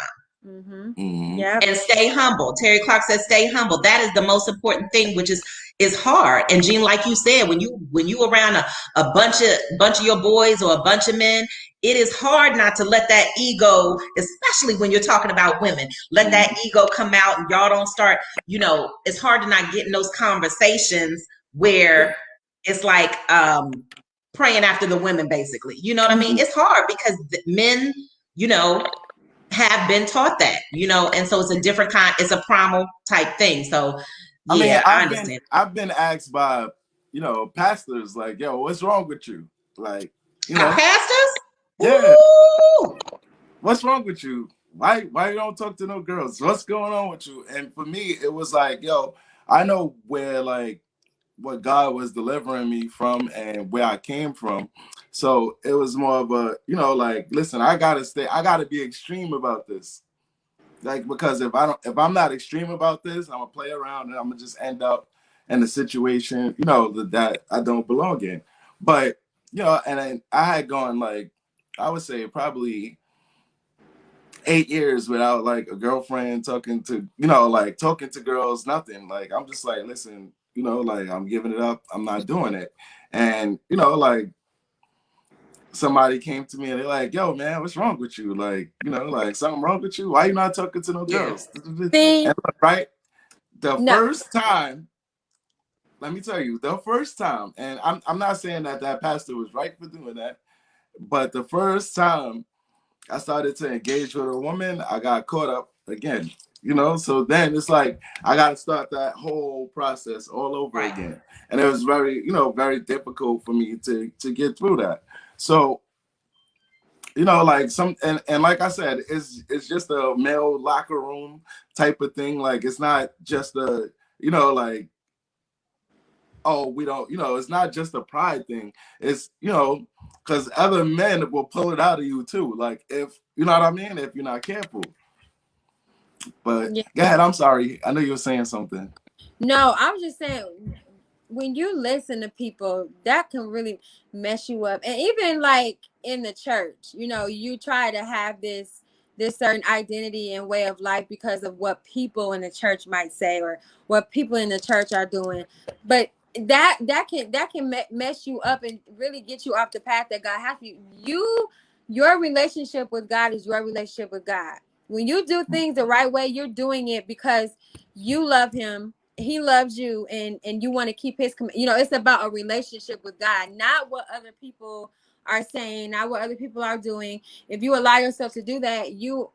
Yeah. And stay humble. Terry Clark says, stay humble. That is the most important thing, which is hard. And Jean, like you said, when you around a bunch of your boys or a bunch of men, it is hard not to let that ego, especially when you're talking about women, let that ego come out and y'all don't start, you know, it's hard to not get in those conversations where it's like praying after the women, basically. You know what I mean? It's hard because men, you know, have been taught that, you know, and so it's a different kind, it's a primal type thing. So yeah, I understand. I've been asked by, you know, pastors like, yo, what's wrong with you? Like, you know, pastors? Yeah. Ooh. What's wrong with you? Why you don't talk to no girls? What's going on with you? And for me, it was like, yo, I know where, like, what God was delivering me from and where I came from. So it was more of a, you know, like, listen, I gotta be extreme about this. Like, because if I'm not extreme about this, I'm gonna play around and I'm gonna just end up in a situation, you know, that I don't belong in. But, you know, and then I had gone, like, I would say probably 8 years without like a girlfriend, talking to girls, nothing. Like, I'm just like, listen, you know, like, I'm giving it up. I'm not doing it. And, you know, like, somebody came to me and they're like, yo, man, what's wrong with you? Like, you know, like, something wrong with you? Why you not talking to no girls? And, right? First time, let me tell you, the first time, and I'm not saying that pastor was right for doing that, but the first time I started to engage with a woman, I got caught up again, you know? So then it's like, I got to start that whole process all over again. And it was very, you know, very difficult for me to get through that. So, you know, like and like I said, it's just a male locker room type of thing. Like, it's not just a, you know, like, oh, we don't, it's not just a pride thing. It's, because other men will pull it out of you too. Like if, you know what I mean? If you're not careful. But go ahead. I'm sorry. I know you were saying something. No, I was just saying, when you listen to people, that can really mess you up. And even like in the church, you try to have this certain identity and way of life because of what people in the church might say or what people in the church are doing. But that can mess you up and really get you off the path that God has you. Your relationship with God is your relationship with God. When you do things the right way, you're doing it because you love him, he loves you, and you want to keep his it's about a relationship with God, not what other people are saying, not what other people are doing. If you allow yourself to do that, you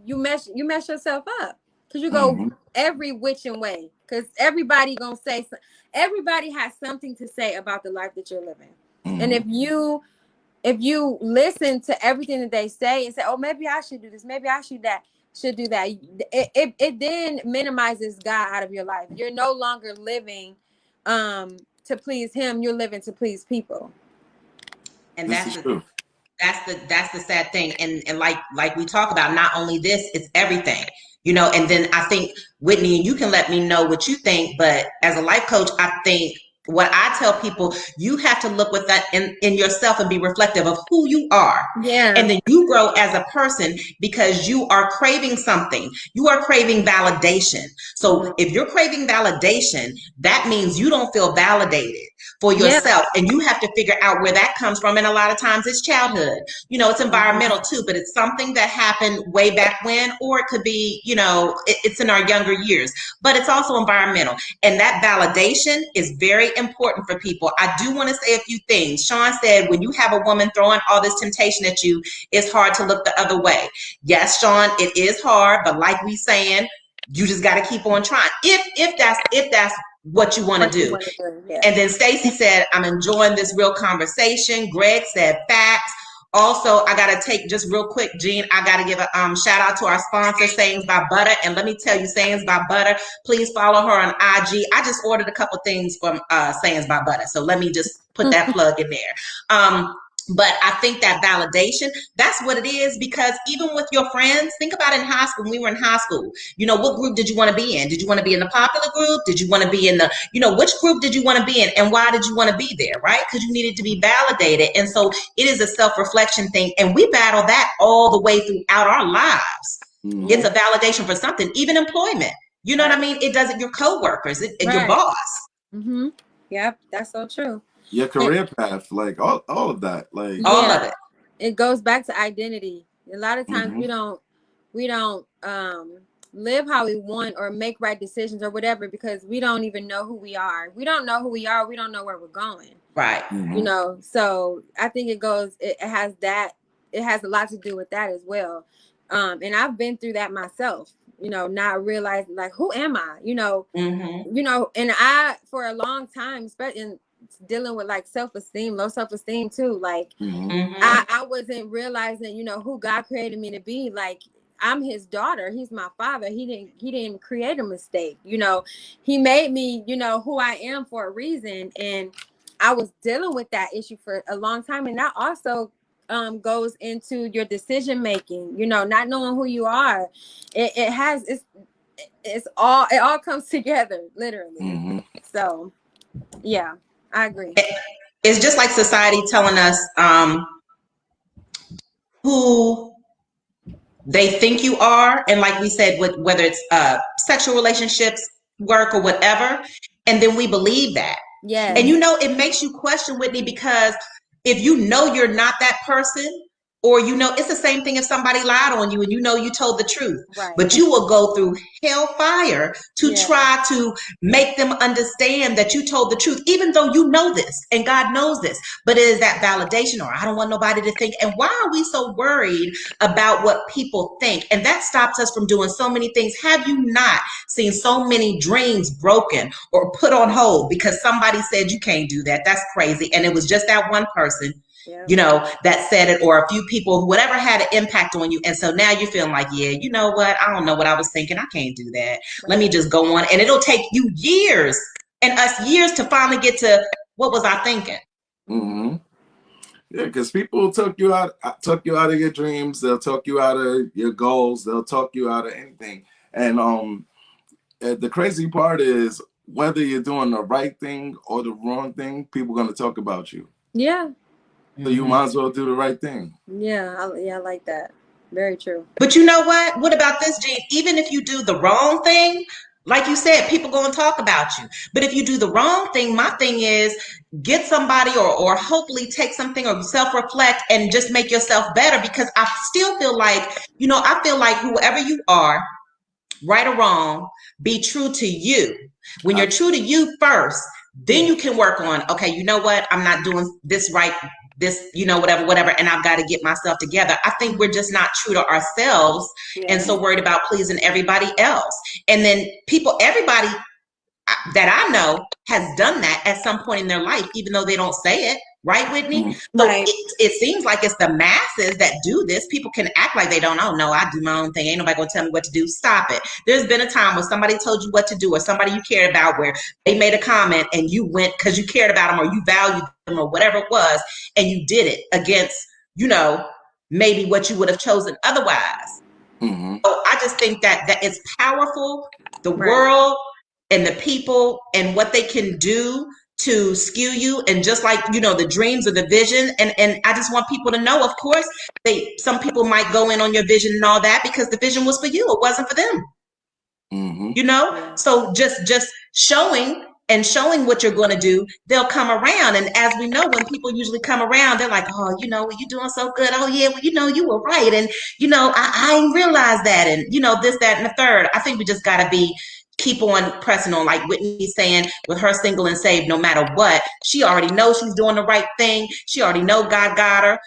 mess yourself up, because you go every which and way, because everybody gonna say, everybody has something to say about the life that you're living. And if you listen to everything that they say and say, oh, maybe I should do this, maybe I should do that, it then minimizes God out of your life. You're no longer living to please him, you're living to please people. And that's the sad thing. And like we talk about, not only this, it's everything, and then I think, Whitney, and you can let me know what you think, but as a life coach, I think what I tell people, you have to look with that in yourself and be reflective of who you are. Yeah. And then you grow as a person because you are craving something. You are craving validation. So if you're craving validation, that means you don't feel validated for yourself. And you have to figure out where that comes from. And a lot of times it's childhood. It's environmental too, but it's something that happened way back when, or it could be, it's in our younger years, but it's also environmental. And that validation is very important for people. I do want to say a few things. Sean said, when you have a woman throwing all this temptation at you, it's hard to look the other way. Yes, Sean, it is hard, but like we saying, you just got to keep on trying. If that's what you want to do. And then Stacy said, I'm enjoying this real conversation. Greg said facts. Also, I got to take just real quick, Jean, I got to give a shout out to our sponsor, Sayings by Butter. And let me tell you, Sayings by Butter, please follow her on IG. I just ordered a couple things from Sayings by Butter. So let me just put that plug in there. But I think that validation, that's what it is, because even with your friends, think about it in high school, when we were in high school, what group did you want to be in? Did you want to be in the popular group? Did you want to be in the, which group did you want to be in? And why did you want to be there, right? Because you needed to be validated. And so it is a self-reflection thing. And we battle that all the way throughout our lives. It's a validation for something, even employment. You know what I mean? It does it, your coworkers, your boss. Yep, that's so true. Your career path, like all of that, like all of it. It goes back to identity. A lot of times we don't live how we want or make right decisions or whatever, because we don't even know who we are. We don't know who we are. We don't know where we're going. Right. So I think it has a lot to do with that as well. And I've been through that myself, not realizing, like, who am I? And I, for a long time, especially in dealing with like low self-esteem too, like I wasn't realizing, who God created me to be. Like, I'm his daughter, he's my father. He didn't create a mistake. He made me, who I am for a reason. And I was dealing with that issue for a long time. And that also goes into your decision making, not knowing who you are. It all comes together, literally. So yeah, I agree. It's just like society telling us who they think you are. And like we said, whether it's sexual relationships, work, or whatever, and then we believe that. Yeah. And it makes you question, Whitney, because if you're not that person, or it's the same thing if somebody lied on you and you told the truth, right, but you will go through hellfire to try to make them understand that you told the truth, even though you know this and God knows this. But it is that validation, or I don't want nobody to think. And why are we so worried about what people think? And that stops us from doing so many things. Have you not seen so many dreams broken or put on hold because somebody said you can't do that? That's crazy. And it was just that one person that said it, or a few people, whatever had an impact on you. And so now you're feeling like, yeah, you know what? I don't know what I was thinking. I can't do that. Let me just go on. And it'll take you years and us years to finally get to what was I thinking. Mm-hmm. Yeah, because people took you out of your dreams. They'll talk you out of your goals. They'll talk you out of anything. And the crazy part is whether you're doing the right thing or the wrong thing, people are going to talk about you. Yeah. So you might as well do the right thing. Yeah, I like that. Very true. But you know what? What about this, Gene? Even if you do the wrong thing, like you said, people going to talk about you. But if you do the wrong thing, my thing is get somebody or hopefully take something or self-reflect and just make yourself better, because I still feel like, I feel like whoever you are, right or wrong, be true to you. When you're true to you first, then you can work on, okay, you know what? I'm not doing this right, this, whatever, and I've got to get myself together. I think we're just not true to ourselves and so worried about pleasing everybody else. And then everybody that I know has done that at some point in their life, even though they don't say it. Right, Whitney? So Right. it seems like it's the masses that do this. People can act like they don't. Oh, no, I do my own thing. Ain't nobody going to tell me what to do. Stop it. There's been a time when somebody told you what to do, or somebody you cared about, where they made a comment and you went because you cared about them or you valued them or whatever it was, and you did it against, maybe what you would have chosen otherwise. Mm-hmm. So I just think that it's powerful, the world and the people and what they can do to skew you, and just like the dreams or the vision, and I just want people to know, of course, some people might go in on your vision and all that because the vision was for you, it wasn't for them. Mm-hmm. So just showing what you're going to do, they'll come around. And as we know, when people usually come around, they're like, oh, well, you're doing so good. Oh yeah, well, you were right, and I didn't realize that, and this, that, and the third. I think we just got to keep on pressing on, like Whitney's saying, with her single and saved. No matter what, she already knows she's doing the right thing. She already know God got her.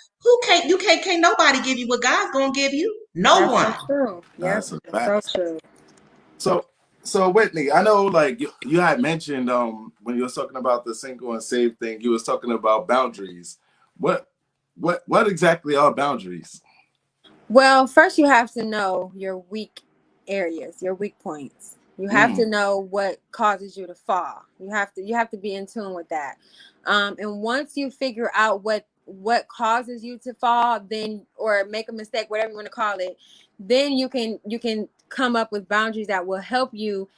Can't nobody give you what God's gonna give you. No one. That's so true. That's a fact. So true. So Whitney, I know, like you had mentioned when you were talking about the single and saved thing, you was talking about boundaries. What exactly are boundaries? Well, first you have to know your weak areas, your weak points. You have to know what causes you to fall. You have to be in tune with that. And once you figure out what causes you to fall, then, or make a mistake, whatever you want to call it, then you can come up with boundaries that will help you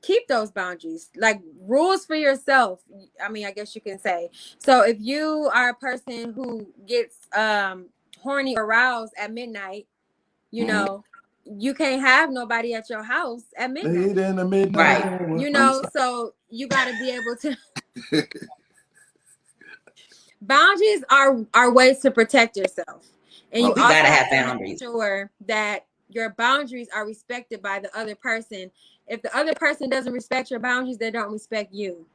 keep those boundaries, like rules for yourself. I mean, I guess you can say. So if you are a person who gets horny or aroused at midnight, you can't have nobody at your house at midnight. Late in the midnight. Right. So you got to be able to. Boundaries are ways to protect yourself, and you we also gotta have to boundaries. make sure that your boundaries are respected by the other person. If the other person doesn't respect your boundaries, they don't respect you.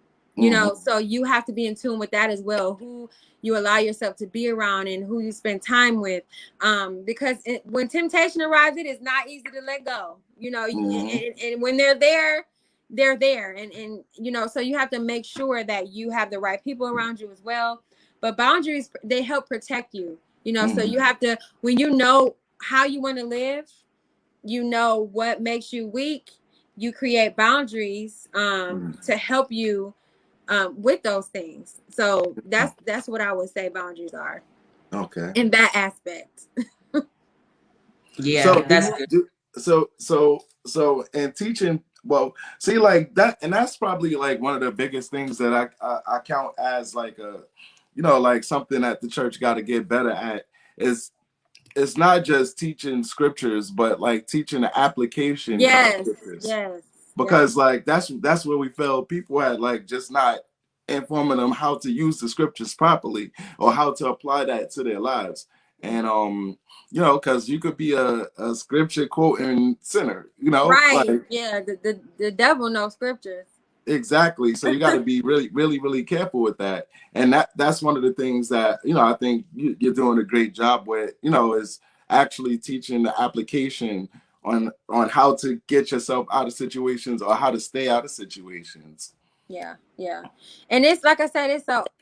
So you have to be in tune with that as well, who you allow yourself to be around and who you spend time with, because when temptation arrives, it is not easy to let go. And when they're there, and so you have to make sure that you have the right people around you as well. But boundaries, they help protect you. So you have to, when you know how you want to live, what makes you weak, you create boundaries to help you with those things. So that's what I would say boundaries are. Okay. In that aspect. Yeah, so that's good. So in teaching, well, see, like that, and that's probably like one of the biggest things that I count as like a, like something that the church got to get better at is it's not just teaching scriptures, but like teaching the application of scriptures. Yes. Because like that's where we felt people had, like, just not informing them how to use the scriptures properly or how to apply that to their lives. And because you could be a scripture quoting sinner, Right. like, yeah, the devil knows scriptures. exactly. So you got to be really, really, really careful with that. And that's one of the things that, I think you're doing a great job with, is actually teaching the application on how to get yourself out of situations or how to stay out of situations. Yeah. And it's like I said,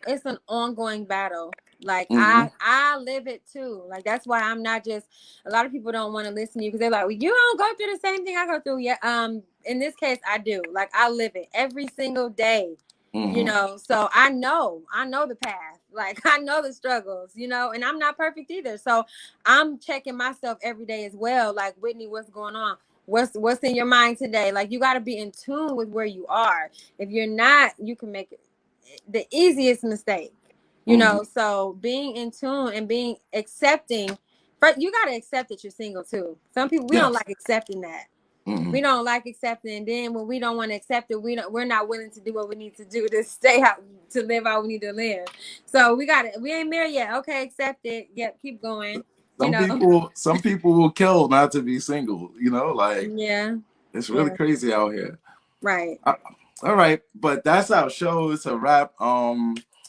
it's an ongoing battle. Like Mm-hmm. I live it too. Like that's why I'm not just. A lot of people don't want to listen to you because they're like, well, you don't go through the same thing I go through. Yeah. In this case, I do. Like I live it every single day. You Mm-hmm. know, so I know the path. Like I know the struggles. You know, and I'm not perfect either. So I'm checking myself every day as well. Like Whitney, what's going on? What's in your mind today? Like you got to be in tune with where you are. If you're not, you can make the easiest mistake. You Mm-hmm. know, so being in tune and being accepting, but you got to accept that you're single too. Some people, we don't Yes. like accepting that. Mm-hmm. We don't like accepting. And then when we don't want to accept it, we're not willing to do what we need to do to stay out, to live how we need to live. So we ain't married yet. Okay, accept it. Yep, keep going. You know. Some people will kill not to be single, you know, like Yeah. it's really Yeah. crazy out here. Right. All right, but that's our show. It's a wrap.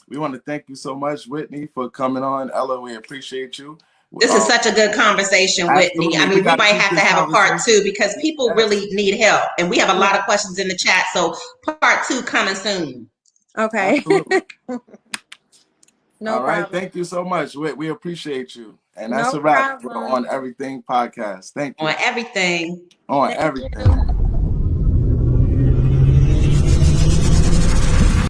We want to thank you so much, Whitney, for coming on. Ella, we appreciate you. This is such a good conversation, Whitney. I Absolutely. We mean, we got to might keep have to this have a part conversation. two because people Yes. really need help. And we have a lot of Yeah. questions in the chat. So part two coming soon. Okay. Absolutely. No All right. problem. Thank you so much. We appreciate you. And that's No a wrap for On problem. Everything podcast. Thank On you. everything. On Thank everything. you.